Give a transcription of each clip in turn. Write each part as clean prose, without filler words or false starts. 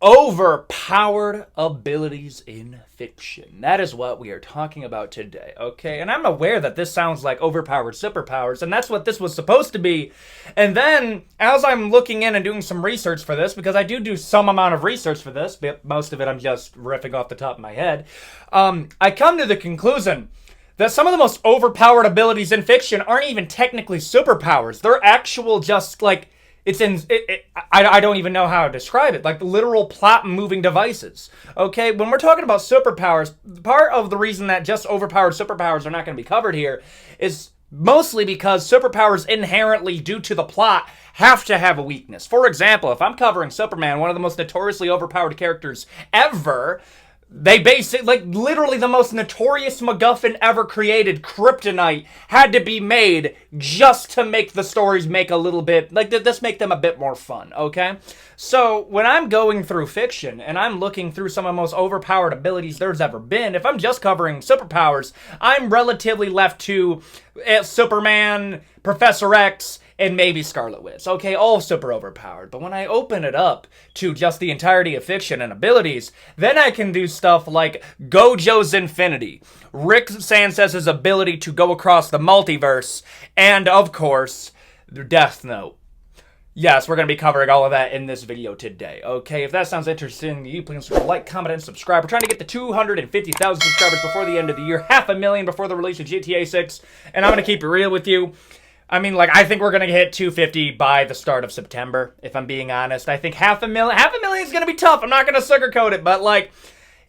Overpowered abilities in fiction. That is what we are talking about today, okay? And I'm aware that this sounds like overpowered superpowers, and that's what this was supposed to be. And then, as I'm looking in and doing some research for this, because I do some amount of research for this, but most of it I'm just riffing off the top of my head, I come to the conclusion that some of the most overpowered abilities in fiction aren't even technically superpowers. They're actual just, like, I don't even know how to describe it. Like literal plot-moving devices. Okay, when we're talking about superpowers, part of the reason that just overpowered superpowers are not going to be covered here is mostly because superpowers inherently, due to the plot, have to have a weakness. For example, if I'm covering Superman, one of the most notoriously overpowered characters ever, they basically, like, literally the most notorious MacGuffin ever created, kryptonite, had to be made just to make the stories make a little bit, like, just make them a bit more fun, okay? So, when I'm going through fiction, and I'm looking through some of the most overpowered abilities there's ever been, if I'm just covering superpowers, I'm relatively left to Superman, Professor X, and maybe Scarlet Witch. Okay, all super overpowered. But when I open it up to just the entirety of fiction and abilities, then I can do stuff like Gojo's Infinity, Rick Sanchez's ability to go across the multiverse, and of course, Death Note. Yes, we're going to be covering all of that in this video today, okay? If that sounds interesting to you, please like, comment, and subscribe. We're trying to get to 250,000 subscribers before the end of the year, 500,000 before the release of GTA 6, and I'm going to keep it real with you. I mean, like, I think we're going to hit 250 by the start of September, if I'm being honest. I think 500,000 is going to be tough. I'm not going to sugarcoat it, but, like,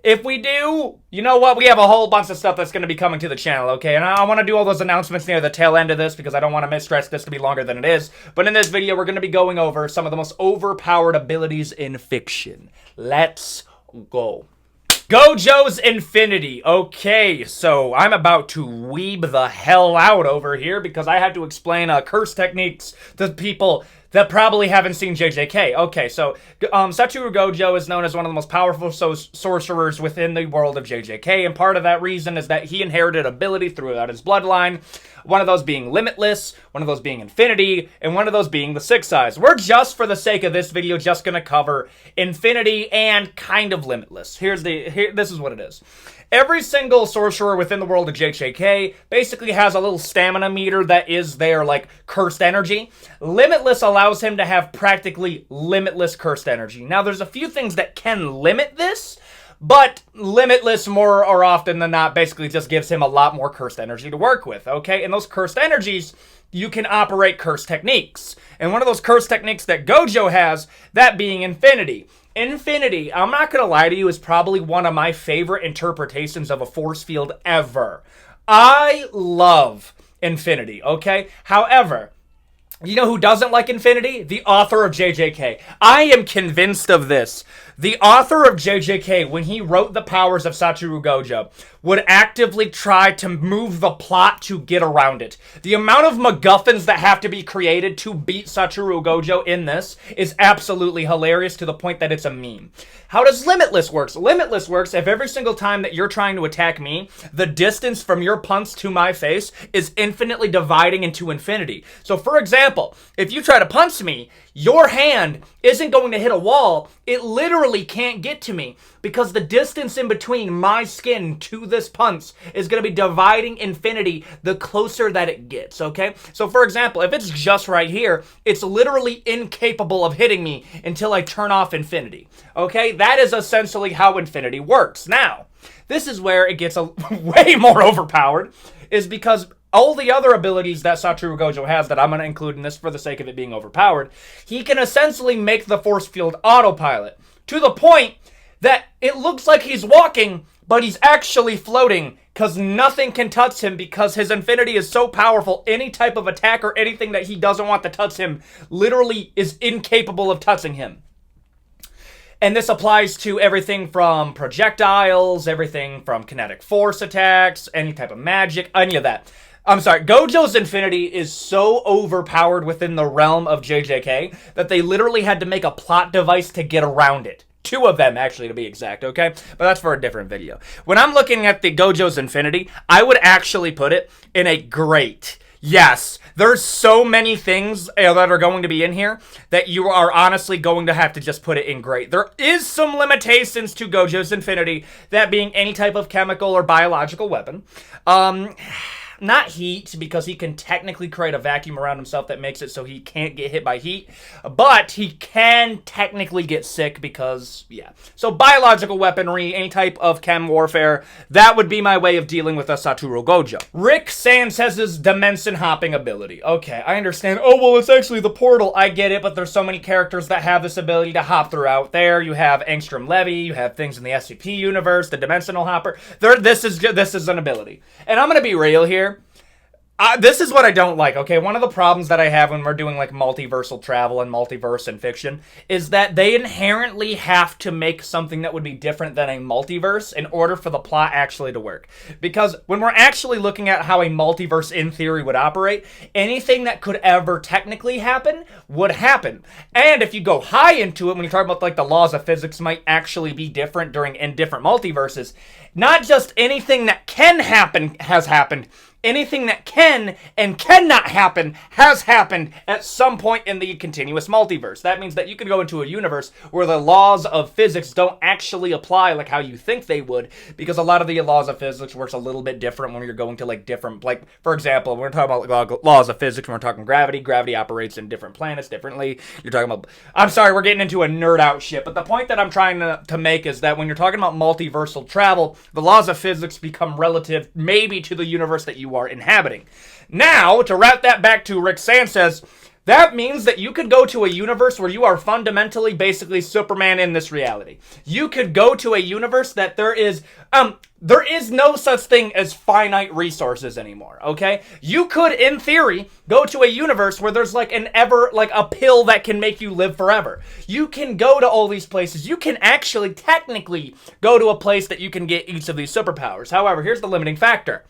if we do, you know what? We have a whole bunch of stuff that's going to be coming to the channel, okay? And I want to do all those announcements near the tail end of this because I don't want to stretch this to be longer than it is. But in this video, we're going to be going over some of the most overpowered abilities in fiction. Let's go. Gojo's Infinity. Okay, so I'm about to weeb the hell out over here because I had to explain curse techniques to people that probably haven't seen JJK. Okay, so Satoru Gojo is known as one of the most powerful sorcerers within the world of JJK, and part of that reason is that he inherited ability throughout his bloodline, one of those being Limitless, one of those being Infinity, and one of those being the Six Eyes. We're just, for the sake of this video, just going to cover Infinity and kind of Limitless. This is what it is. Every single sorcerer within the world of JJK basically has a little stamina meter that is their, like, cursed energy. Limitless allows him to have practically limitless cursed energy. Now, there's a few things that can limit this, but Limitless, more or often than not, basically just gives him a lot more cursed energy to work with, okay? And those cursed energies, you can operate cursed techniques. And one of those cursed techniques that Gojo has, that being Infinity. Infinity, I'm not going to lie to you, is probably one of my favorite interpretations of a force field ever. I love Infinity, okay? However, you know who doesn't like Infinity? The author of JJK. I am convinced of this. The author of JJK, when he wrote the powers of Satoru Gojo, would actively try to move the plot to get around it. The amount of MacGuffins that have to be created to beat Satoru Gojo in this is absolutely hilarious to the point that it's a meme. How does Limitless work? Limitless works if every single time that you're trying to attack me, the distance from your punch to my face is infinitely dividing into infinity. So for example, if you try to punch me, your hand isn't going to hit a wall. It literally can't get to me because the distance in between my skin to this punch is going to be dividing infinity the closer that it gets, okay? So for example, if it's just right here, it's literally incapable of hitting me until I turn off infinity, okay? That is essentially how infinity works. Now, this is where it gets way more overpowered, is because all the other abilities that Satoru Gojo has that I'm going to include in this for the sake of it being overpowered, he can essentially make the force field autopilot to the point that it looks like he's walking, but he's actually floating because nothing can touch him because his infinity is so powerful. Any type of attack or anything that he doesn't want to touch him literally is incapable of touching him. And this applies to everything from projectiles, everything from kinetic force attacks, any type of magic, any of that. I'm sorry, Gojo's Infinity is so overpowered within the realm of JJK that they literally had to make a plot device to get around it. 2 of them, actually, to be exact, okay? But that's for a different video. When I'm looking at the Gojo's Infinity, I would actually put it in a great Yes, there's so many things that are going to be in here that you are honestly going to have to just put it in great. There is some limitations to Gojo's Infinity, that being any type of chemical or biological weapon. Not heat, because he can technically create a vacuum around himself that makes it so he can't get hit by heat, but he can technically get sick because, yeah. So biological weaponry, any type of chem warfare, that would be my way of dealing with a Satoru Gojo. Rick Sands has his dimension hopping ability. Okay, I understand. Oh, well, it's actually the portal. I get it, but there's so many characters that have this ability to hop throughout there. You have Angstrom Levy, you have things in the SCP universe, the Dimensional Hopper. This is an ability. And I'm gonna be real here. This is what I don't like, okay? One of the problems that I have when we're doing, like, multiversal travel and multiverse and fiction is that they inherently have to make something that would be different than a multiverse in order for the plot actually to work. Because when we're actually looking at how a multiverse, in theory, would operate, anything that could ever technically happen would happen. And if you go high into it, when you talk about, like, the laws of physics might actually be different in different multiverses, not just anything that can happen has happened. Anything that can and cannot happen has happened at some point in the continuous multiverse. That means that you can go into a universe where the laws of physics don't actually apply like how you think they would, because a lot of the laws of physics works a little bit different when you're going to, like, different, like, for example, when we're talking about laws of physics, when we're talking gravity. Gravity operates in different planets differently. You're talking about, I'm sorry, we're getting into a nerd out shit, but the point that I'm trying to make is that when you're talking about multiversal travel, the laws of physics become relative maybe to the universe that you are inhabiting. Now, to wrap that back to Rick Sanchez, that means that you could go to a universe where you are fundamentally basically Superman in this reality. You could go to a universe that there is no such thing as finite resources anymore, okay? You could, in theory, go to a universe where there's like a pill that can make you live forever. You can go to all these places. You can actually technically go to a place that you can get each of these superpowers. However, here's the limiting factor.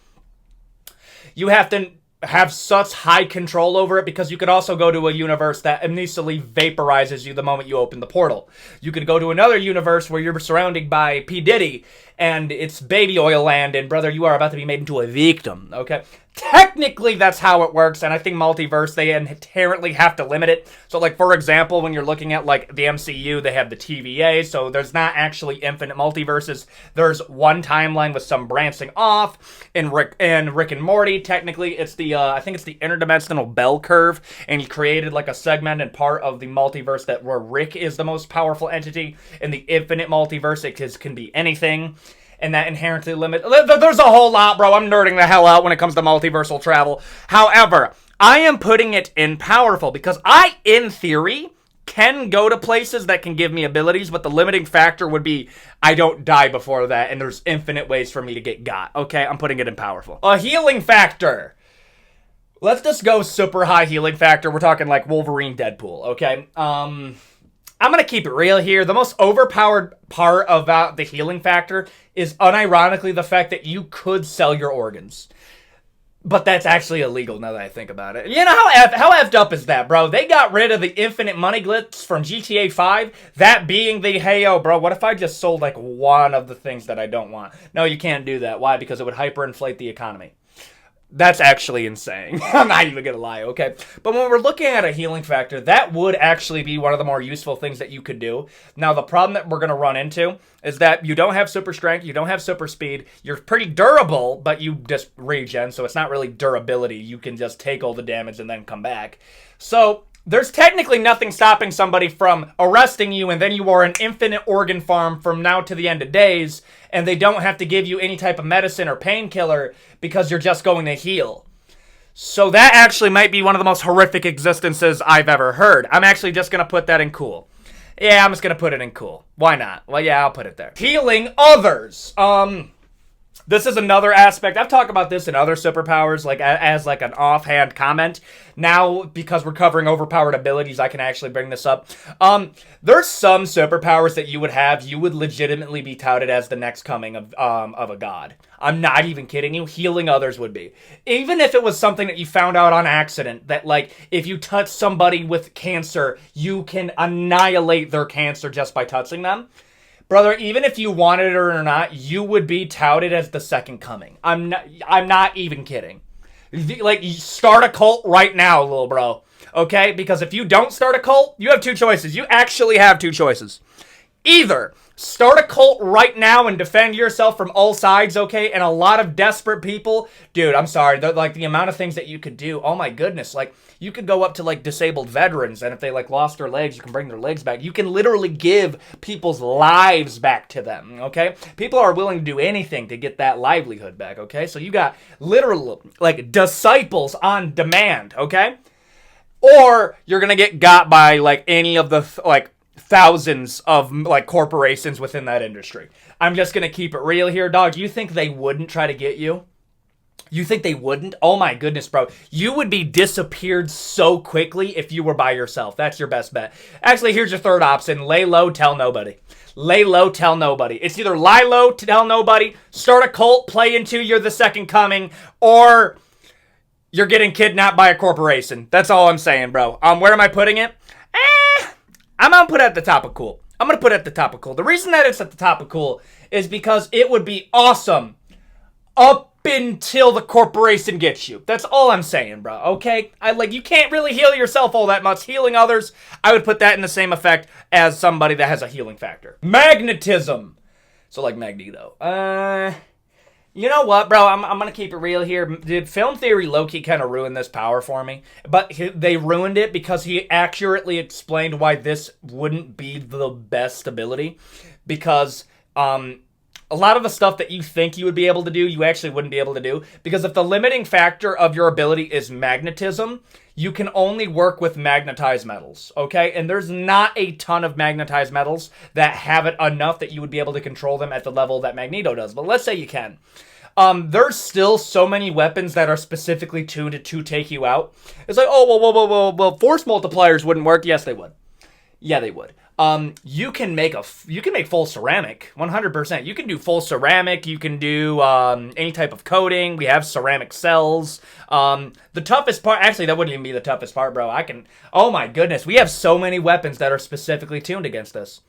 You have to have such high control over it, because you could also go to a universe that initially vaporizes you the moment you open the portal. You could go to another universe where you're surrounded by P. Diddy and it's baby oil land, and brother, you are about to be made into a victim, okay? Technically, that's how it works, and I think multiverse, they inherently have to limit it. So, like, for example, when you're looking at, like, the MCU, they have the TVA, so there's not actually infinite multiverses. There's one timeline with some branching off. In Rick and Morty, technically, it's the, I think it's the interdimensional bell curve, and he created, like, a segment and part of the multiverse where Rick is the most powerful entity. In the infinite multiverse, it can be anything. And that inherently limit. There's a whole lot, bro. I'm nerding the hell out when it comes to multiversal travel. However, I am putting it in powerful because I, in theory, can go to places that can give me abilities, but the limiting factor would be I don't die before that, and there's infinite ways for me to get got. Okay, I'm putting it in powerful. A healing factor. Let's just go super high healing factor. We're talking like Wolverine, Deadpool, okay? I'm going to keep it real here. The most overpowered part about the healing factor is unironically the fact that you could sell your organs. But that's actually illegal now that I think about it. You know, how effed up is that, bro? They got rid of the infinite money glitch from GTA 5. That being the, hey, yo, bro, what if I just sold like one of the things that I don't want? No, you can't do that. Why? Because it would hyperinflate the economy. That's actually insane. I'm not even gonna lie, okay? But when we're looking at a healing factor, that would actually be one of the more useful things that you could do. Now, the problem that we're gonna run into is that you don't have super strength, you don't have super speed, you're pretty durable, but you just regen, so it's not really durability. You can just take all the damage and then come back. So there's technically nothing stopping somebody from arresting you, and then you are an infinite organ farm from now to the end of days, and they don't have to give you any type of medicine or painkiller because you're just going to heal. So that actually might be one of the most horrific existences I've ever heard. I'm actually just going to put that in cool. Yeah, I'm just going to put it in cool. Why not? Well, yeah, I'll put it there. Healing others. This is another aspect. I've talked about this in other superpowers, like as like an offhand comment. Now, because we're covering overpowered abilities, I can actually bring this up. There's some superpowers that you would legitimately be touted as the next coming of a god. I'm not even kidding you. Healing others would be. Even if it was something that you found out on accident, that like if you touch somebody with cancer, you can annihilate their cancer just by touching them. Brother, even if you wanted it or not, you would be touted as the second coming. I'm not even kidding. Like, you start a cult right now, little bro. Okay? Because if you don't start a cult, you have two choices. You actually have two choices. Either start a cult right now and defend yourself from all sides, okay? And a lot of desperate people, dude, I'm sorry, like the amount of things that you could do, oh my goodness, like you could go up to like disabled veterans, and if they like lost their legs, you can bring their legs back. You can literally give people's lives back to them, okay? People are willing to do anything to get that livelihood back, okay? So you got literal like disciples on demand, okay? Or you're gonna get got by like any of the like thousands of like corporations within that industry. I'm just gonna keep it real here, dog. You think they wouldn't try to get you? You think they wouldn't? Oh my goodness, bro. You would be disappeared so quickly if you were by yourself. That's your best bet. Actually, here's your third option. Lay low, tell nobody. Lay low, tell nobody. It's either lie low, tell nobody, start a cult, play into you're the second coming, or you're getting kidnapped by a corporation. That's all I'm saying, bro. Where am I putting it? I'm going to put it at the top of cool. I'm going to put it at the top of cool. The reason that it's at the top of cool is because it would be awesome up until the corporation gets you. That's all I'm saying, bro. Okay? You can't really heal yourself all that much. Healing others, I would put that in the same effect as somebody that has a healing factor. Magnetism. So like Magneto. You know what, bro? I'm going to keep it real here. Did Film Theory low-key kind of ruin this power for me? But they ruined it because he accurately explained why this wouldn't be the best ability. Because a lot of the stuff that you think you would be able to do, you actually wouldn't be able to do. Because if the limiting factor of your ability is magnetism, you can only work with magnetized metals, okay? And there's not a ton of magnetized metals that have it enough that you would be able to control them at the level that Magneto does. But let's say you can. There's still so many weapons that are specifically tuned to take you out. It's like, oh, well, force multipliers wouldn't work. Yes, they would. Yeah, they would. You can make full ceramic, 100%. You can do full ceramic. You can do any type of coating. We have ceramic cells. The toughest part, actually, that wouldn't even be the toughest part, bro. Oh my goodness, we have so many weapons that are specifically tuned against us.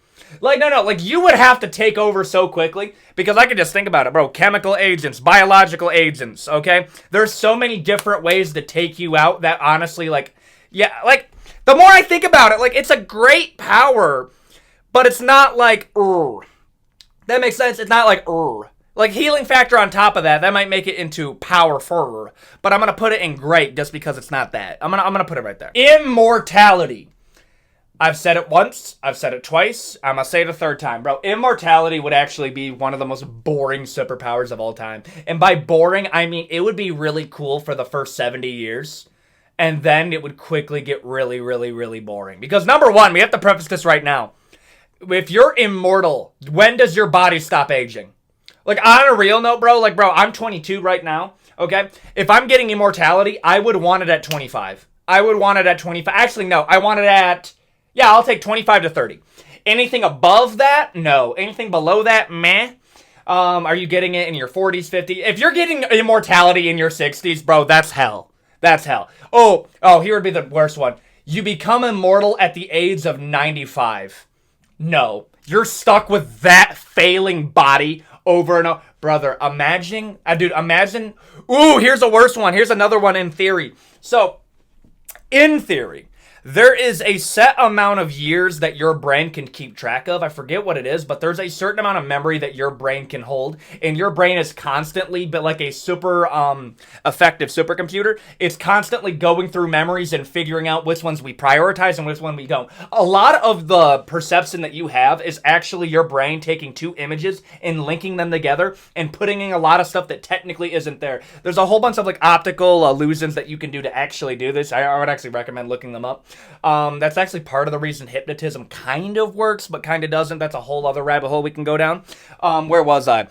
No, you would have to take over so quickly, because I could just think about it, bro. Chemical agents, biological agents, okay? There's so many different ways to take you out that honestly, the more I think about it, it's a great power, but it's not that makes sense? It's not healing factor on top of that might make it into powerful, but I'm going to put it in great just because it's not that. I'm going to put it right there. Immortality. I've said it once, I've said it twice, I'm going to say it a third time, bro. Immortality would actually be one of the most boring superpowers of all time. And by boring, I mean it would be really cool for the first 70 years. And then it would quickly get really, really, really boring. Because number one, we have to preface this right now. If you're immortal, when does your body stop aging? On a real note, bro, I'm 22 right now, okay? If I'm getting immortality, I would want it at 25. I would want it at 25. Actually, no, I want it at... Yeah, I'll take 25 to 30. Anything above that? No. Anything below that? Meh. Are you getting it in your 40s, 50s? If you're getting immortality in your 60s, bro, that's hell. That's hell. Oh, here would be the worst one. You become immortal at the age of 95. No. You're stuck with that failing body over and over. Brother, imagine. Ooh, here's a worse one. Here's another one in theory. So, in theory, there is a set amount of years that your brain can keep track of. I forget what it is, but there's a certain amount of memory that your brain can hold. And your brain is constantly, but like a super effective supercomputer, it's constantly going through memories and figuring out which ones we prioritize and which one we don't. A lot of the perception that you have is actually your brain taking two images and linking them together and putting in a lot of stuff that technically isn't there. There's a whole bunch of optical illusions that you can do to actually do this. I would actually recommend looking them up. That's actually part of the reason hypnotism kind of works, but kind of doesn't. That's a whole other rabbit hole we can go down. Where was I?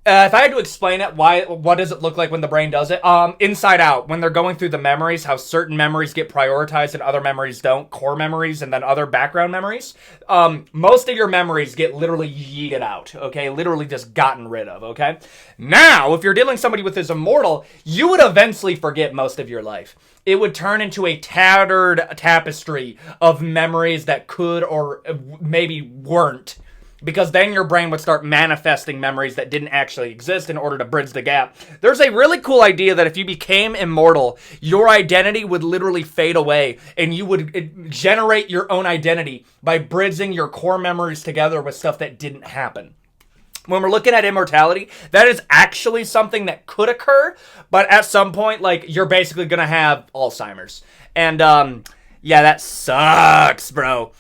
If I had to explain it, what does it look like when the brain does it? Inside Out, when they're going through the memories, how certain memories get prioritized and other memories don't, core memories and then other background memories. Most of your memories get literally yeeted out, okay? Literally just gotten rid of, okay? Now, if you're dealing with somebody with this immortal, you would eventually forget most of your life. It would turn into a tattered tapestry of memories that could or maybe weren't because then your brain would start manifesting memories that didn't actually exist in order to bridge the gap. There's a really cool idea that if you became immortal, your identity would literally fade away, and you would generate your own identity by bridging your core memories together with stuff that didn't happen. When we're looking at immortality, that is actually something that could occur, but at some point, like, you're basically gonna have Alzheimer's. And, yeah, that sucks, bro.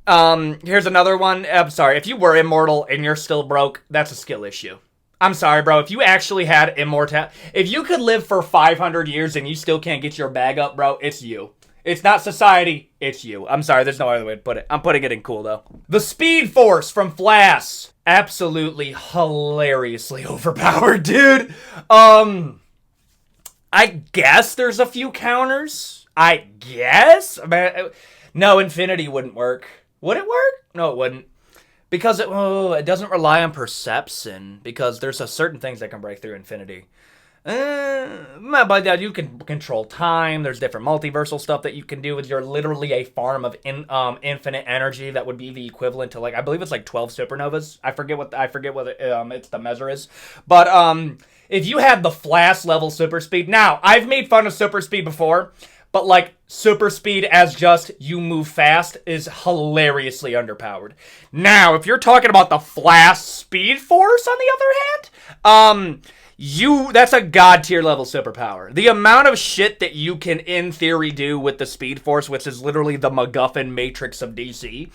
Here's another one. I'm sorry, if you were immortal and you're still broke, that's a skill issue. I'm sorry, bro, if you actually had immortality, if you could live for 500 years and you still can't get your bag up, bro, it's you. It's not society, it's you. I'm sorry, there's no other way to put it. I'm putting it in cool, though. The Speed Force from Flash. Absolutely hilariously overpowered, dude. I guess there's a few counters. I guess? No, Infinity wouldn't work. Would it work? No, it wouldn't. Because it doesn't rely on perception. Because there's certain things that can break through Infinity. But you can control time. There's different multiversal stuff that you can do with you're literally a farm of infinite energy that would be the equivalent to, like, I believe it's like 12 supernovas. I forget what it's the measure is. But if you had the Flash level super speed, now I've made fun of super speed before, but like super speed as just you move fast is hilariously underpowered. Now, if you're talking about the Flash Speed Force, on the other hand, that's a god tier level superpower. The amount of shit that you can, in theory, do with the Speed Force, which is literally the MacGuffin Matrix of DC,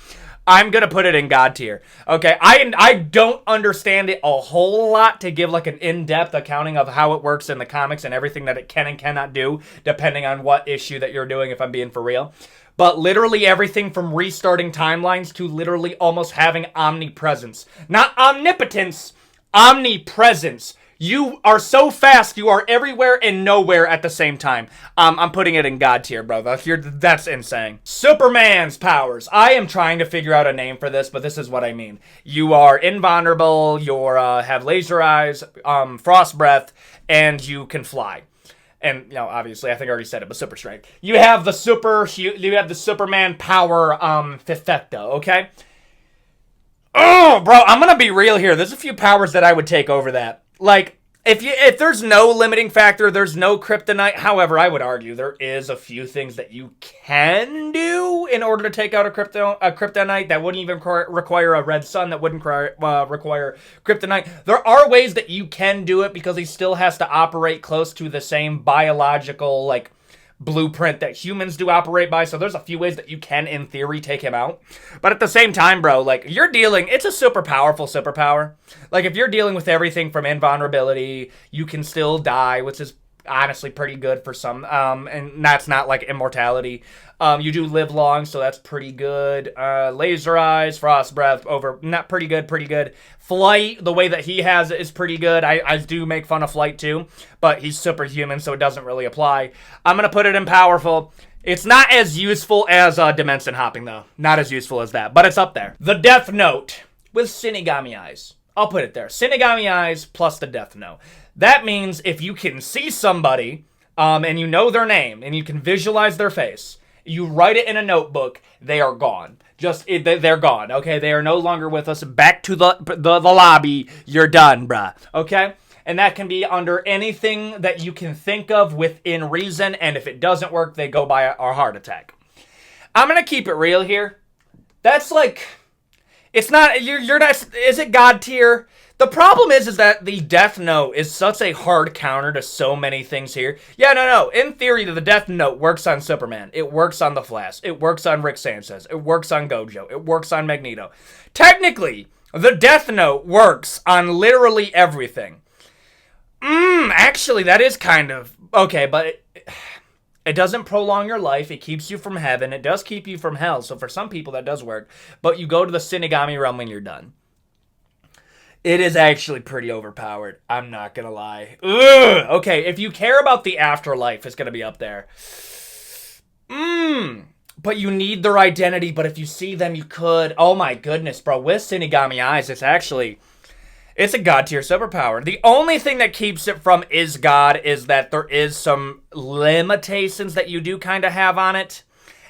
I'm gonna put it in god tier. Okay, I don't understand it a whole lot to give like an in-depth accounting of how it works in the comics and everything that it can and cannot do, depending on what issue that you're doing, if I'm being for real. But literally everything from restarting timelines to literally almost having omnipresence. Not omnipotence, omnipresence. You are so fast, you are everywhere and nowhere at the same time. I'm putting it in god tier, bro. That's insane. Superman's powers. I am trying to figure out a name for this, but this is what I mean. You are invulnerable, you have laser eyes, frost breath, and you can fly. And, you know, obviously, I think I already said it, but super strength. You have the Superman power, Fifecta, okay? Oh, bro, I'm gonna be real here. There's a few powers that I would take over that. Like, if there's no limiting factor, there's no kryptonite. However, I would argue there is a few things that you can do in order to take out a kryptonite that wouldn't even require a red sun, that wouldn't require kryptonite. There are ways that you can do it because he still has to operate close to the same biological, like, blueprint that humans do operate by, so there's a few ways that you can, in theory, take him out. But at the same time, bro, like, it's a super powerful superpower. Like, if you're dealing with everything from invulnerability, you can still die, which is honestly pretty good for some, and that's not like immortality. You do live long, so that's pretty good. Laser eyes, frost breath, not pretty good. Flight, the way that he has it is pretty good. I do make fun of flight too, but he's superhuman, so it doesn't really apply. I'm gonna put it in powerful. It's not as useful as dimension hopping, though. Not as useful as that, but it's up there. The Death Note with Shinigami eyes. I'll put it there. Shinigami eyes plus the Death Note. That means if you can see somebody, and you know their name, and you can visualize their face, you write it in a notebook, they are gone. They're gone, okay? They are no longer with us. Back to the lobby. You're done, bruh, okay? And that can be under anything that you can think of within reason, and if it doesn't work, they go by a heart attack. I'm gonna keep it real here. That's like, it's not, you're not, is it god tier? The problem is that the Death Note is such a hard counter to so many things here. Yeah, no. In theory, the Death Note works on Superman. It works on the Flash. It works on Rick Sanchez. It works on Gojo. It works on Magneto. Technically, the Death Note works on literally everything. Actually, that is kind of okay, but it doesn't prolong your life. It keeps you from heaven. It does keep you from hell. So for some people, that does work. But you go to the Shinigami realm when you're done. It is actually pretty overpowered. I'm not gonna lie. Ugh! Okay, if you care about the afterlife, it's gonna be up there. But you need their identity, but if you see them, you could. Oh my goodness, bro. With Shinigami eyes, it's a god tier superpower. The only thing that keeps it from God is that there is some limitations that you do kind of have on it.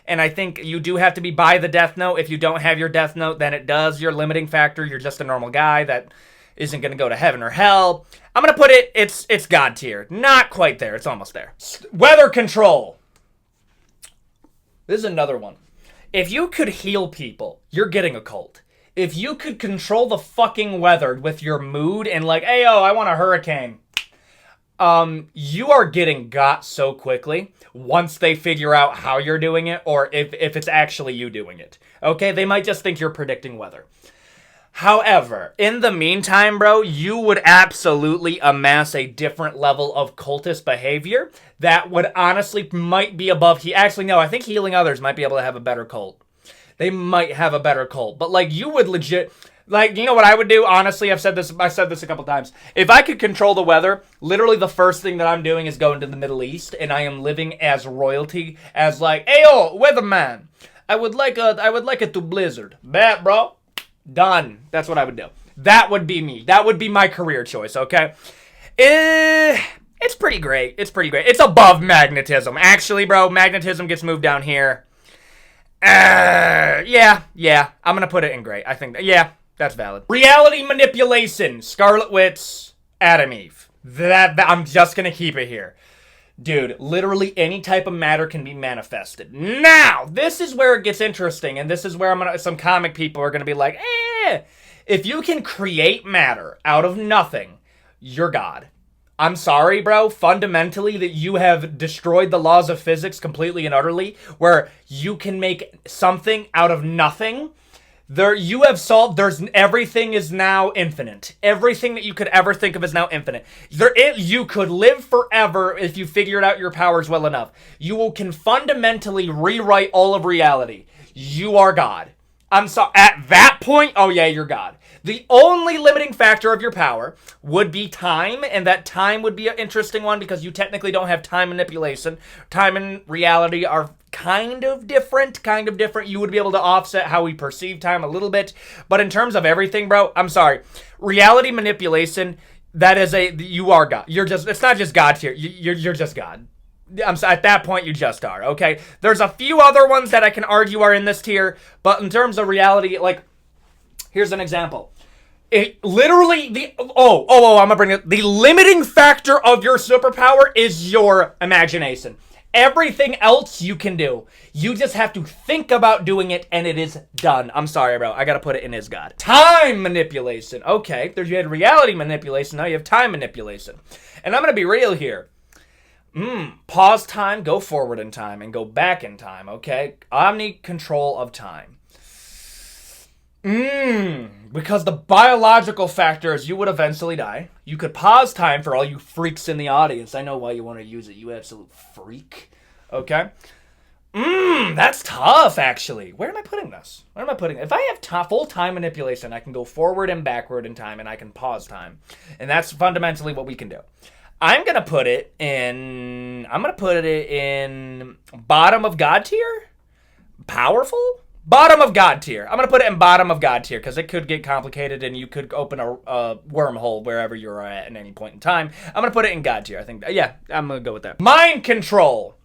And I think you do have to be by the Death Note. If you don't have your Death Note, then it does your limiting factor. You're just a normal guy that isn't going to go to heaven or hell. I'm going to put it, it's God tier. Not quite there. It's almost there. Weather control. This is another one. If you could heal people, you're getting a cult. If you could control the fucking weather with your mood and like, hey, yo, I want a hurricane. You are getting got so quickly once they figure out how you're doing it or if it's actually you doing it. Okay, they might just think you're predicting weather. However, in the meantime, bro, you would absolutely amass a different level of cultist behavior that would honestly might be above. Actually, no, I think healing others might be able to have a better cult. They might have a better cult. But, like, you would legit... Like, you know what I would do? Honestly, I've said this a couple times. If I could control the weather, literally the first thing that I'm doing is going to the Middle East, and I am living as royalty, as like, ayo, weatherman, I would like it to blizzard. Bet, bro. Done. That's what I would do. That would be me. That would be my career choice, okay? It's pretty great. It's pretty great. It's above magnetism. Actually, bro, magnetism gets moved down here. Yeah. I'm gonna put it in great. I think, yeah, that's valid. Reality manipulation. Scarlet Witch, Adam Eve. That I'm just gonna keep it here. Dude, literally any type of matter can be manifested. Now, this is where it gets interesting, and this is where some comic people are gonna be like, if you can create matter out of nothing, you're God. I'm sorry, bro. Fundamentally, that you have destroyed the laws of physics completely and utterly, where you can make something out of nothing. You have solved. Everything is now infinite. Everything that you could ever think of is now infinite. You could live forever if you figured out your powers well enough. You can fundamentally rewrite all of reality. You are God. I'm sorry. At that point, oh yeah, you're God. The only limiting factor of your power would be time, and that time would be an interesting one because you technically don't have time manipulation. Time and reality are kind of different. You would be able to offset how we perceive time a little bit. But in terms of everything, bro, I'm sorry. Reality manipulation, you are God. It's not just God tier. You're just God. At that point, you just are, okay? There's a few other ones that I can argue are in this tier, but in terms of reality, like, here's an example. I'm gonna bring it. The limiting factor of your superpower is your imagination. Everything else you can do. You just have to think about doing it, and it is done. I'm sorry, bro. I gotta put it in as God. Time manipulation. Okay, you had reality manipulation. Now you have time manipulation. And I'm gonna be real here. Pause time, go forward in time, and go back in time, okay? Omni control of time. Because the biological factor is you would eventually die. You could pause time for all you freaks in the audience. I know why you want to use it, you absolute freak. Okay? That's tough, actually. Where am I putting this? If I have full time manipulation, I can go forward and backward in time, and I can pause time. And that's fundamentally what we can do. I'm going to put it in bottom of God tier? Powerful? Bottom of God tier. I'm going to put it in bottom of God tier because it could get complicated and you could open a wormhole wherever you're at any point in time. I'm going to put it in God tier. I think, yeah, I'm going to go with that. Mind control.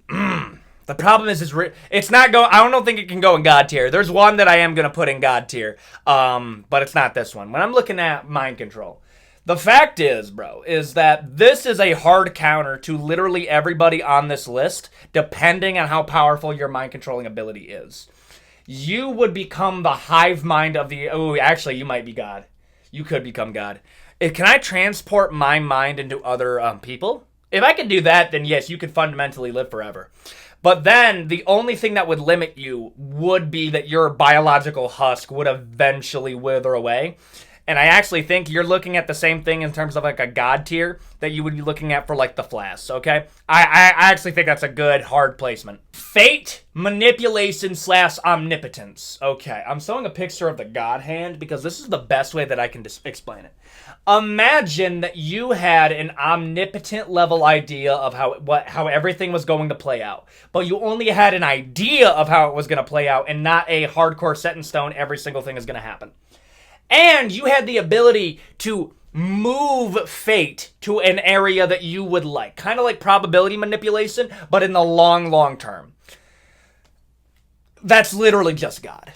The problem is it's not going, I don't think it can go in God tier. There's one that I am going to put in God tier, but it's not this one. When I'm looking at mind control, the fact is, bro, is that this is a hard counter to literally everybody on this list, depending on how powerful your mind-controlling ability is. You would become the hive mind of the... Oh, actually, you might be God. You could become God. Can I transport my mind into other people? If I could do that, then yes, you could fundamentally live forever. But then, the only thing that would limit you would be that your biological husk would eventually wither away. And I actually think you're looking at the same thing in terms of like a God tier that you would be looking at for like the Flash, okay? I actually think that's a good hard placement. Fate, manipulation / omnipotence. Okay, I'm showing a picture of the God hand because this is the best way that I can explain it. Imagine that you had an omnipotent level idea of how everything was going to play out, but you only had an idea of how it was going to play out and not a hardcore set in stone every single thing is going to happen. And you had the ability to move fate to an area that you would like. Kind of like probability manipulation, but in the long term. That's literally just God.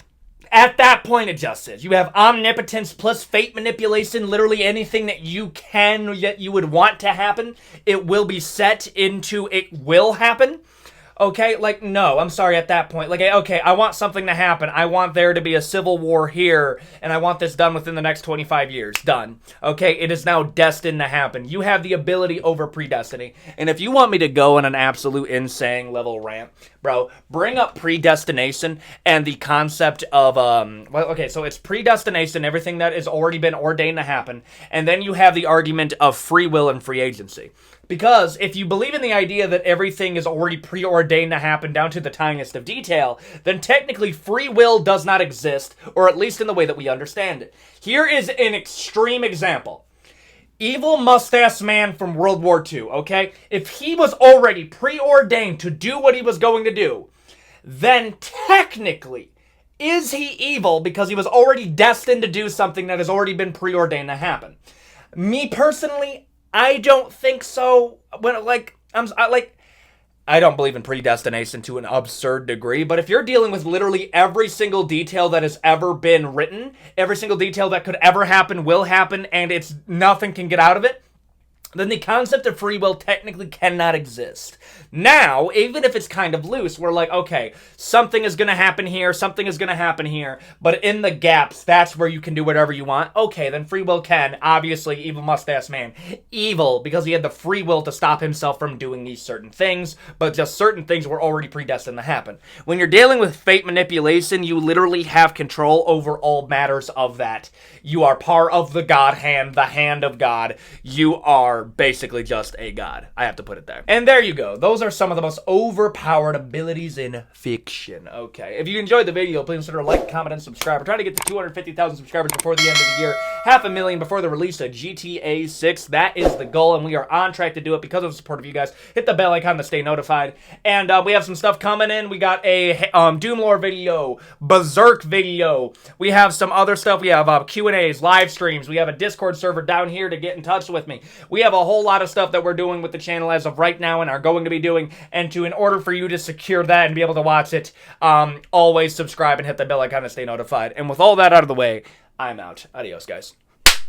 At that point, it just is. You have omnipotence plus fate manipulation. Literally anything that you can, yet you would want to happen, it will be set into it will happen. Okay, like, no, I'm sorry, at that point. Like, okay, I want something to happen. I want there to be a civil war here, and I want this done within the next 25 years. Done. Okay, it is now destined to happen. You have the ability over predestiny. And if you want me to go on an absolute insane level rant, bro, bring up predestination and the concept of, well, okay, so it's predestination, everything that has already been ordained to happen, and then you have the argument of free will and free agency. Because if you believe in the idea that everything is already preordained to happen down to the tiniest of detail, then technically free will does not exist, or at least in the way that we understand it. Here is an extreme example. Evil mustache man from World War II, okay? If he was already preordained to do what he was going to do, then technically, is he evil because he was already destined to do something that has already been preordained to happen? Me personally, I don't think so. I don't believe in predestination to an absurd degree, but if you're dealing with literally every single detail that has ever been written, every single detail that could ever happen will happen, and it's nothing can get out of it, then the concept of free will technically cannot exist. Now, even if it's kind of loose, we're like, okay, something is going to happen here, something is going to happen here, but in the gaps, that's where you can do whatever you want. Okay, then free will can. Obviously, evil mustache man. Evil, because he had the free will to stop himself from doing these certain things, but just certain things were already predestined to happen. When you're dealing with fate manipulation, you literally have control over all matters of that. You are part of the God hand, the hand of God. You are basically just a god. I have to put it there. And there you go. Those are some of the most overpowered abilities in fiction. Okay. If you enjoyed the video, please consider a like, comment, and subscribe. We're trying to get to 250,000 subscribers before the end of the year. 500,000 before the release of GTA 6. That is the goal, and we are on track to do it because of the support of you guys. Hit the bell icon to stay notified. And we have some stuff coming in. We got a Doom Lore video, Berserk video. We have some other stuff. We have Q&As, live streams. We have a Discord server down here to get in touch with me. We have a whole lot of stuff that we're doing with the channel as of right now and are going to be doing. And in order for you to secure that and be able to watch it, always subscribe and hit the bell icon to stay notified. And with all that out of the way, I'm out. Adios, guys.